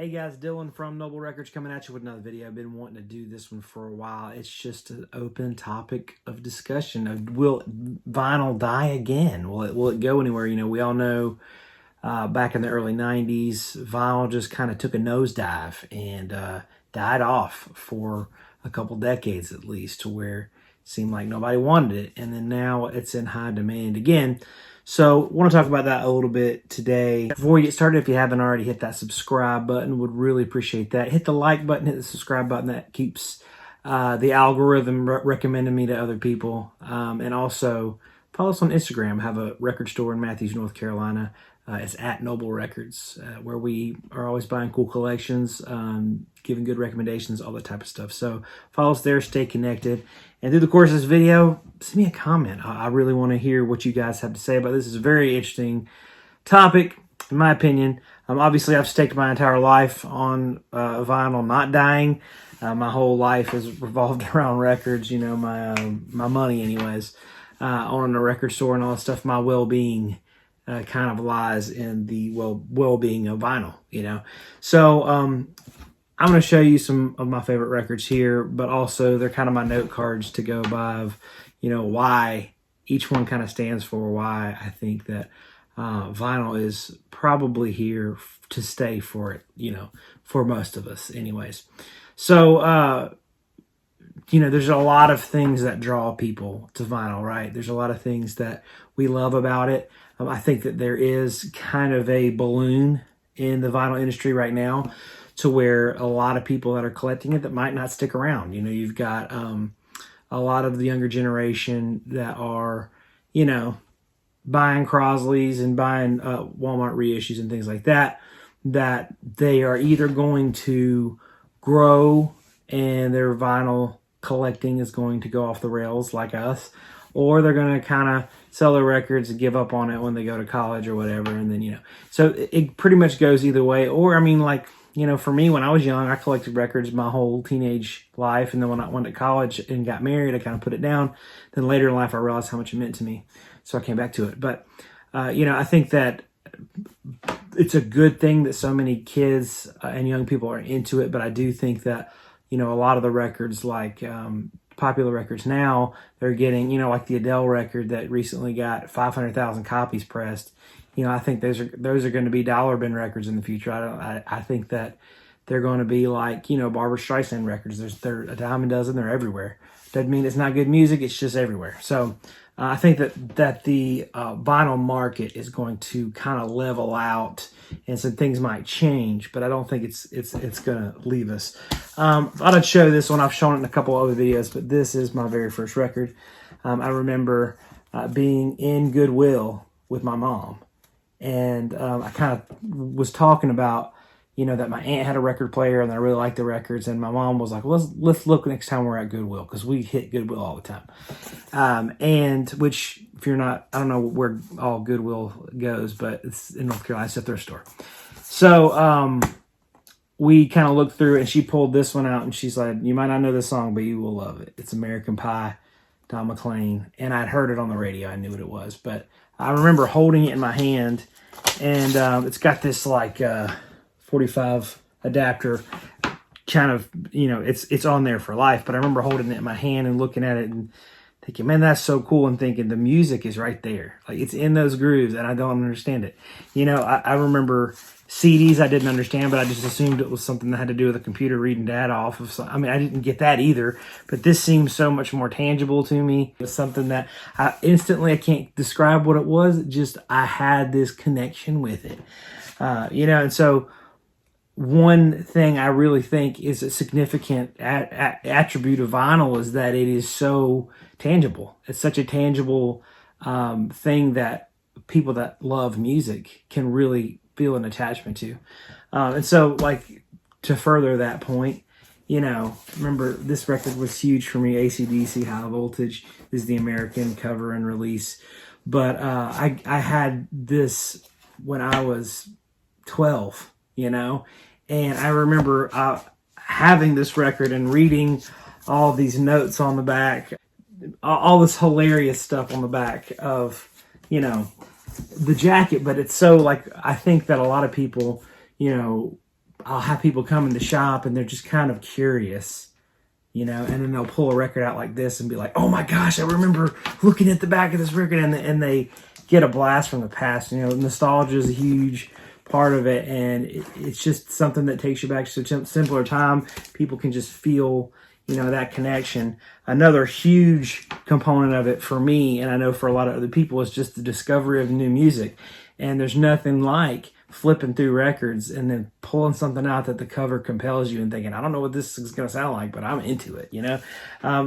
Hey guys, Dylan from Noble Records coming at you with another video. I've been wanting to do this one for a while. It's just an open topic of discussion. Will vinyl die again? Will it go anywhere? You know, we all know back in the early 90s, vinyl just kind of took a nosedive and died off for a couple decades at least, to where it seemed like nobody wanted it. And then now it's in high demand again. So I want to talk about that a little bit today. Before we get started, if you haven't already, hit that subscribe button. Would really appreciate that. Hit the like button, hit the subscribe button. That keeps the algorithm recommending me to other people. And also follow us on Instagram. I have a record store in Matthews, North Carolina. It's at Noble Records, where we are always buying cool collections, giving good recommendations, all that type of stuff. So follow us there, stay connected. And through the course of this video, send me a comment. I really want to hear what you guys have to say about this. It's a very interesting topic, in my opinion. Obviously, I've staked my entire life on vinyl not dying. My whole life has revolved around records, you know, my money anyways, owning a record store and all that stuff. My well-being kind of lies in the well-being of vinyl, you know. So I'm going to show you some of my favorite records here, but also they're kind of my note cards to go by of, you know, why each one kind of stands for, why I think that vinyl is probably here to stay for it, you know, for most of us anyways. So, you know, there's a lot of things that draw people to vinyl, right? There's a lot of things that we love about it. I think that there is kind of a balloon in the vinyl industry right now, to where a lot of people that are collecting it that might not stick around. You know, you've got a lot of the younger generation that are, you know, buying Crosleys and buying Walmart reissues and things like that, that they are either going to grow and their vinyl collecting is going to go off the rails like us, or they're going to kind of sell their records and give up on it when they go to college or whatever. And then, you know, so it pretty much goes either way. Or, I mean, like, you know, for me, when I was young, I collected records my whole teenage life. And then when I went to college and got married, I kind of put it down. Then later in life, I realized how much it meant to me. So I came back to it. But, you know, I think that it's a good thing that so many kids and young people are into it. But I do think that, you know, a lot of the records, like popular records now, they're getting, you know, like the Adele record that recently got 500,000 copies pressed. You know, I think those are going to be dollar bin records in the future. I think that they're going to be like, you know, Barbra Streisand records. They're a dime a dozen. They're everywhere. Doesn't mean it's not good music. It's just everywhere. So I think that the vinyl market is going to kind of level out, and some things might change, but I don't think it's going to leave us. I thought I'd show this one. I've shown it in a couple other videos, but this is my very first record. I remember being in Goodwill with my mom. And I kind of was talking about, you know, that my aunt had a record player and I really liked the records. And my mom was like, well, let's look next time we're at Goodwill, because we hit Goodwill all the time. And which, if you're not, I don't know where all Goodwill goes, but it's in North Carolina. It's a thrift store. So we kind of looked through it, and she pulled this one out, and she's like, you might not know this song, but you will love it. It's American Pie, Don McLean. And I'd heard it on the radio. I knew what it was, but I remember holding it in my hand, and it's got this like 45 adapter kind of, you know, it's on there for life. But I remember holding it in my hand and looking at it and thinking, man, that's so cool. And thinking the music is right there. Like, it's in those grooves, and I don't understand it. You know, I remember CDs I didn't understand, but I just assumed it was something that had to do with a computer reading data off of some. I mean, I didn't get that either, but this seems so much more tangible to me. It was something that I can't describe what it was. Just, I had this connection with it, you know. And so one thing I really think is a significant attribute of vinyl is that it is so tangible. It's such a tangible thing that people that love music can really feel an attachment to. And so, like, to further that point, you know, remember, this record was huge for me. AC/DC, High Voltage. This is the American cover and release. But I had this when I was 12, you know, and I remember having this record and reading all these notes on the back, all this hilarious stuff on the back of, you know, the jacket. But it's so, like, I think that a lot of people, you know, I'll have people come in the shop and they're just kind of curious, you know, and then they'll pull a record out like this and be like, oh my gosh, I remember looking at the back of this record, and they get a blast from the past. You know, nostalgia is a huge part of it, and it's just something that takes you back to a simpler time. People can just feel, you know, that connection. Another huge component of it for me, and I know for a lot of other people, is just the discovery of new music. And there's nothing like flipping through records and then pulling something out that the cover compels you and thinking, I don't know what this is going to sound like, but I'm into it, you know?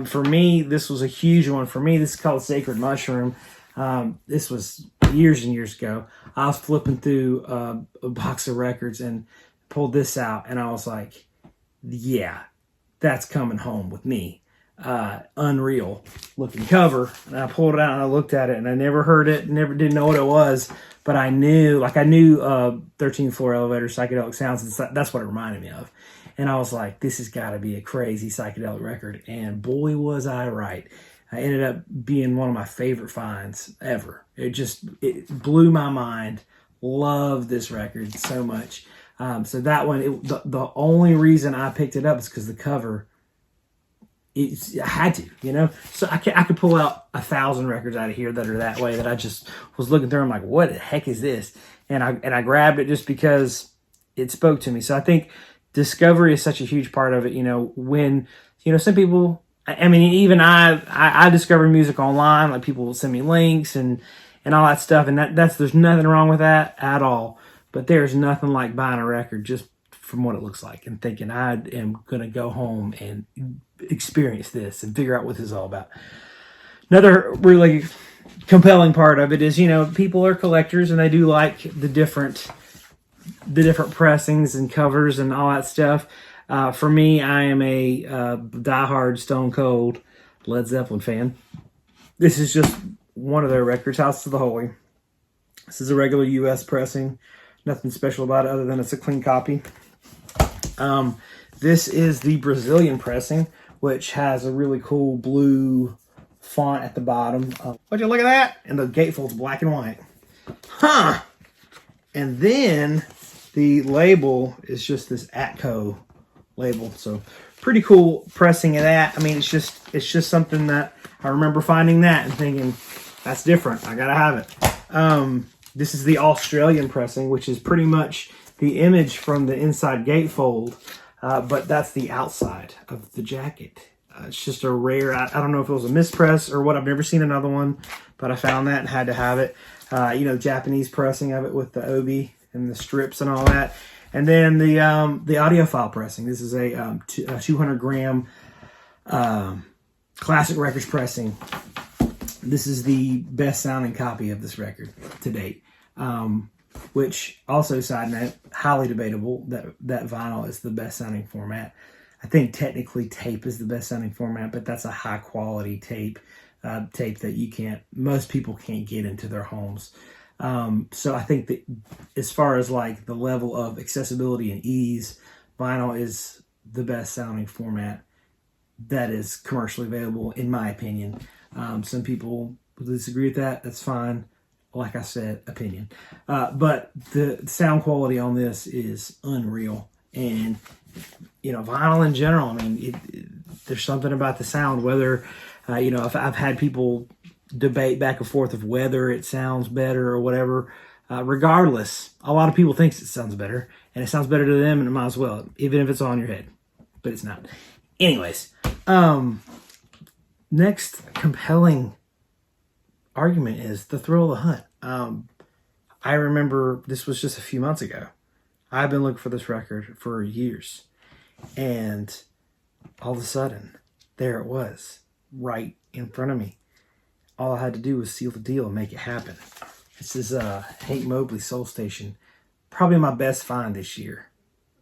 For me, this was a huge one. For me, this is called Sacred Mushroom. This was years and years ago. I was flipping through a box of records and pulled this out, and I was like, yeah, that's coming home with me. Unreal looking cover. And I pulled it out and I looked at it, and I never heard it, never didn't know what it was, but I knew 13th Floor Elevator, Psychedelic Sounds. That's what it reminded me of. And I was like, this has got to be a crazy psychedelic record. And boy, was I right. I ended up being one of my favorite finds ever. It blew my mind. Love this record so much. So that one, the only reason I picked it up is because the cover. I had to, you know. So I could pull out 1,000 records out of here that are that way, that I just was looking through. I'm like, what the heck is this? And I grabbed it just because it spoke to me. So I think discovery is such a huge part of it. You know, when, you know, some people, I mean, even I discover music online. Like, people will send me links and all that stuff, and there's nothing wrong with that at all. But there's nothing like buying a record just from what it looks like and thinking, I am going to go home and experience this and figure out what this is all about. Another really compelling part of it is, you know, people are collectors and they do like the different pressings and covers and all that stuff. For me, I am a diehard Stone Cold Led Zeppelin fan. This is just one of their records, House of the Holy. This is a regular U.S. pressing. Nothing special about it other than it's a clean copy. This is the Brazilian pressing, which has a really cool blue font at the bottom. Would you look at that? And the gatefold's black and white. Huh! And then the label is just this Atco label. So pretty cool pressing of that. I mean, it's just something that I remember finding that and thinking, that's different. I gotta have it. This is the Australian pressing, which is pretty much the image from the inside gatefold, but that's the outside of the jacket. It's just a rare, I don't know if it was a mispress or what. I've never seen another one, but I found that and had to have it. You know, Japanese pressing of it with the obi and the strips and all that. And then the audiophile pressing. This is a 200 gram Classic Records pressing. This is the best sounding copy of this record to date. Which, also, side note, highly debatable that vinyl is the best sounding format. I think technically tape is the best sounding format, but that's a high quality tape that most people can't get into their homes. So I think that as far as like the level of accessibility and ease, vinyl is the best sounding format that is commercially available, in my opinion. Some people disagree with that. That's fine. Like I said, opinion. But the sound quality on this is unreal. And, you know, vinyl in general, I mean, there's something about the sound, whether, you know, if I've had people debate back and forth of whether it sounds better or whatever. Regardless, a lot of people think it sounds better, and it sounds better to them, and it might as well, even if it's on your head. But it's not. Anyways, next compelling argument is the thrill of the hunt. I remember this was just a few months ago. I've been looking for this record for years, and all of a sudden, there it was, right in front of me. All I had to do was seal the deal and make it happen. This is Hank Mobley Soul Station. Probably my best find this year,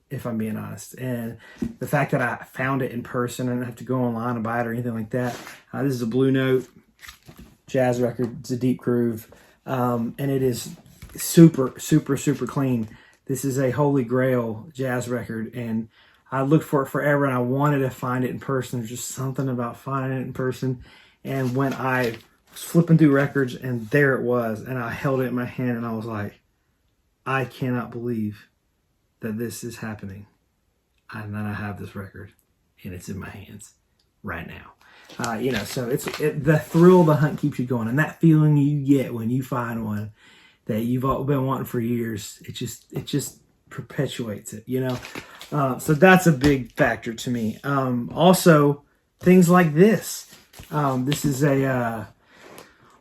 if I'm being honest. And the fact that I found it in person and I didn't have to go online and buy it or anything like that. This is a Blue Note jazz record. It's a deep groove. And it is super, super, super clean. This is a holy grail jazz record. And I looked for it forever and I wanted to find it in person. There's just something about finding it in person. And when I was flipping through records and there it was, and I held it in my hand and I was like, I cannot believe that this is happening. And then I have this record, and it's in my hands right now. You know, so the thrill of the hunt keeps you going, and that feeling you get when you find one that you've all been wanting for years, it just perpetuates it, you know. So that's a big factor to me. Also, things like this. This is a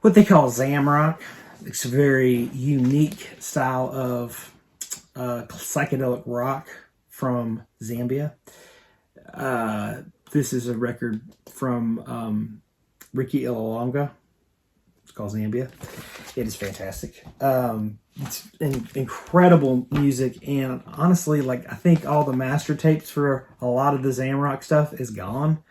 what they call Zamrock. It's a very unique style of psychedelic rock from Zambia. This is a record from Ricky Ilalonga. It's called Zambia. It is fantastic. It's incredible music, and honestly, like, I think all the master tapes for a lot of the Zamrock stuff is gone.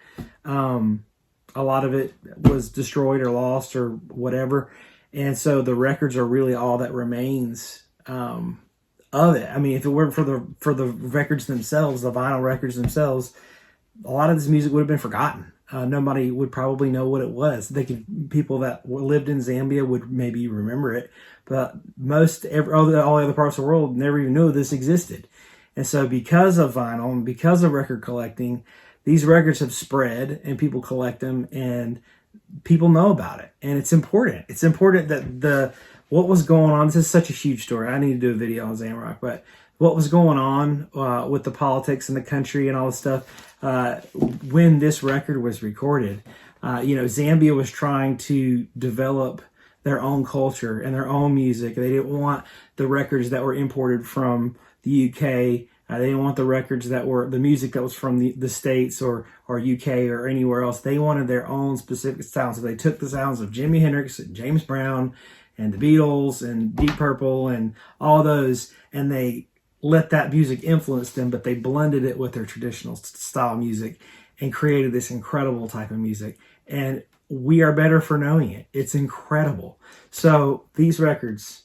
A lot of it was destroyed or lost or whatever, and so the records are really all that remains of it. I mean, if it weren't for the records themselves, the vinyl records themselves, a lot of this music would have been forgotten. Nobody would probably know what it was. People that lived in Zambia would maybe remember it, but all the other parts of the world never even knew this existed. And so because of vinyl and because of record collecting, these records have spread and people collect them and people know about it. And it's important. It's important that what was going on, this is such a huge story. I need to do a video on Zamrock, but what was going on with the politics in the country and all this stuff when this record was recorded. Zambia was trying to develop their own culture and their own music. They didn't want the records that were imported from the UK. They didn't want the records that were the music that was from the States or UK or anywhere else. They wanted their own specific sound. So they took the sounds of Jimi Hendrix and James Brown and the Beatles and Deep Purple and all those, and they let that music influence them, but they blended it with their traditional style music and created this incredible type of music. And we are better for knowing it. It's incredible. So these records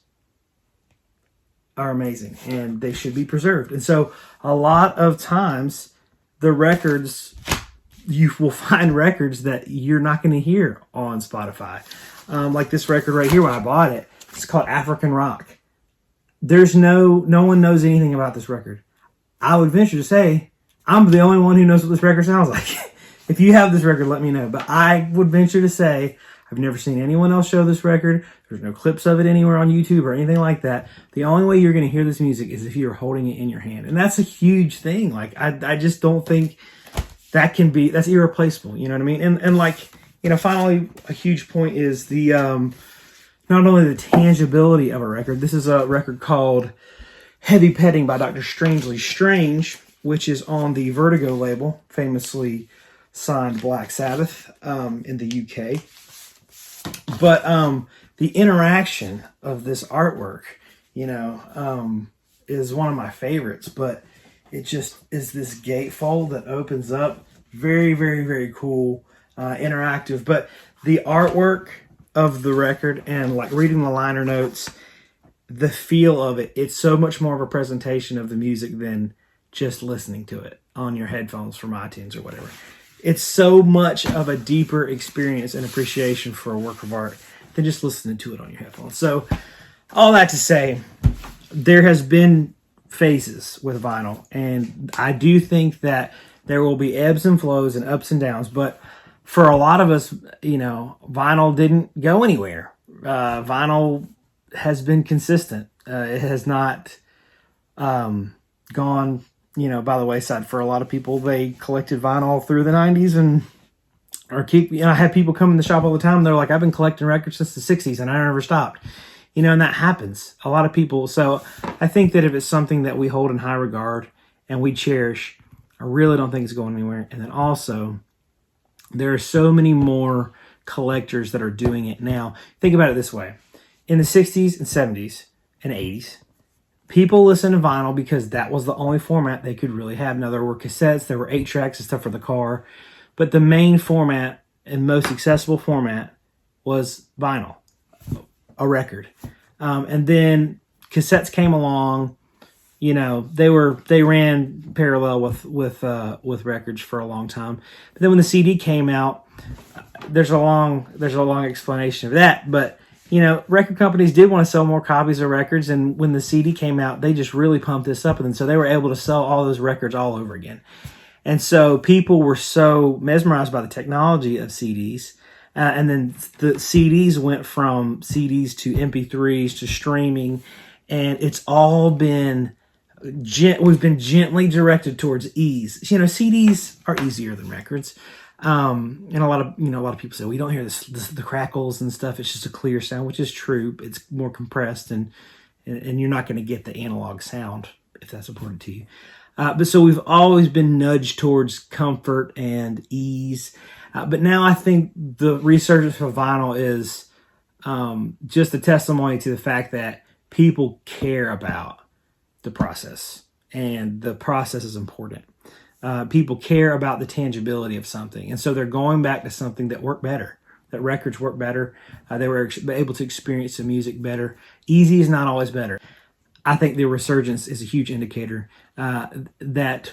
are amazing and they should be preserved. And so a lot of times the records, you will find records that you're not going to hear on Spotify. Like this record right here when I bought it, it's called African Rock. There's no one knows anything about this record. I would venture to say I'm the only one who knows what this record sounds like. If you have this record, let me know. But I would venture to say I've never seen anyone else show this record. There's no clips of it anywhere on YouTube or anything like that. The only way you're going to hear this music is if you're holding it in your hand. And that's a huge thing. Like, I just don't think that's irreplaceable. You know what I mean? And like, finally, a huge point is the, not only the tangibility of a record. This is a record called Heavy Petting by Dr. Strangely Strange, which is on the Vertigo label, famously signed Black Sabbath in the UK. But the interaction of this artwork, is one of my favorites. But it just is this gatefold that opens up. Very, very, very cool, interactive. But the artwork of the record and like reading the liner notes, the feel of it, it's so much more of a presentation of the music than just listening to it on your headphones from iTunes or whatever. It's so much of a deeper experience and appreciation for a work of art than just listening to it on your headphones. So all that to say, there has been phases with vinyl, and I do think that there will be ebbs and flows and ups and downs, but for a lot of us, vinyl didn't go anywhere. Vinyl has been consistent. It has not gone, by the wayside. For a lot of people, they collected vinyl through the 90s I had people come in the shop all the time. They're like, I've been collecting records since the 60s and I never stopped. And that happens. A lot of people. So I think that if it's something that we hold in high regard and we cherish, I really don't think it's going anywhere. And then also, there are so many more collectors that are doing it now. Think about it this way. In the 60s and 70s and 80s, people listened to vinyl because that was the only format they could really have. Now, there were cassettes, there were 8-tracks and stuff for the car, but the main format and most accessible format was vinyl, a record. And then cassettes came along. They ran parallel with records for a long time. But then when the CD came out, there's a long explanation of that. But record companies did want to sell more copies of records, and when the CD came out, they just really pumped this up, and then so they were able to sell all those records all over again. And so people were so mesmerized by the technology of CDs. And then the CDs went from CDs to MP3s to streaming. And it's all been, we've been gently directed towards ease. CDs are easier than records. And a lot of people say, we don't hear the crackles and stuff. It's just a clear sound, which is true. It's more compressed and you're not going to get the analog sound if that's important to you. But so we've always been nudged towards comfort and ease. But now I think the resurgence of vinyl is just a testimony to the fact that people care about the process, and the process is important. People care about the tangibility of something, and so they're going back to something that worked better, that records work better. They were able to experience the music better. Easy is not always better. I think the resurgence is a huge indicator that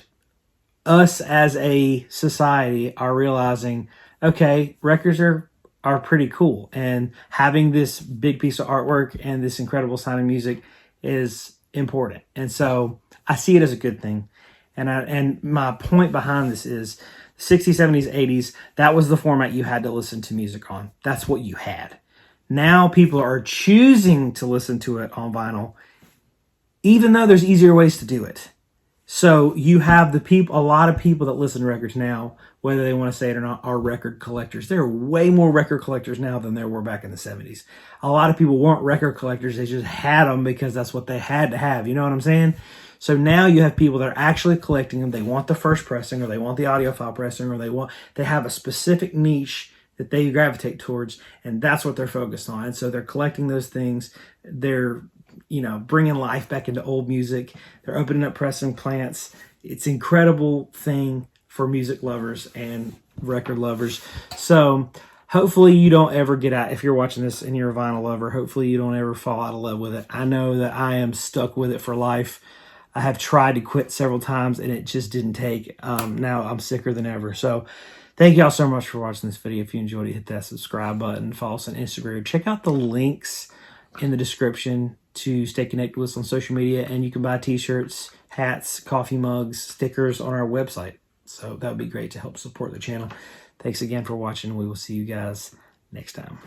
us as a society are realizing, okay, records are pretty cool, and having this big piece of artwork and this incredible sound of music is important. And so I see it as a good thing. And my point behind this is 60s, 70s, 80s, that was the format you had to listen to music on. That's what you had. Now people are choosing to listen to it on vinyl, even though there's easier ways to do it. So you have a lot of people that listen to records now, whether they want to say it or not, are record collectors. There are way more record collectors now than there were back in the 70s. A lot of people weren't record collectors. They just had them because that's what they had to have. You know what I'm saying? So now you have people that are actually collecting them. They want the first pressing, or they want the audiophile pressing, or they have a specific niche that they gravitate towards, and that's what they're focused on. And so they're collecting those things. They're bringing life back into old music. They're opening up pressing plants. It's an incredible thing for music lovers and record lovers. So hopefully you don't ever get out, if you're watching this and you're a vinyl lover, hopefully you don't ever fall out of love with it. I know that I am stuck with it for life. I have tried to quit several times and it just didn't take. Now I'm sicker than ever. So thank y'all so much for watching this video. If you enjoyed it, hit that subscribe button. Follow us on Instagram. Check out the links in the description to stay connected with us on social media, and you can buy t-shirts, hats, coffee mugs, stickers on our website. So that would be great to help support the channel. Thanks again for watching. We will see you guys next time.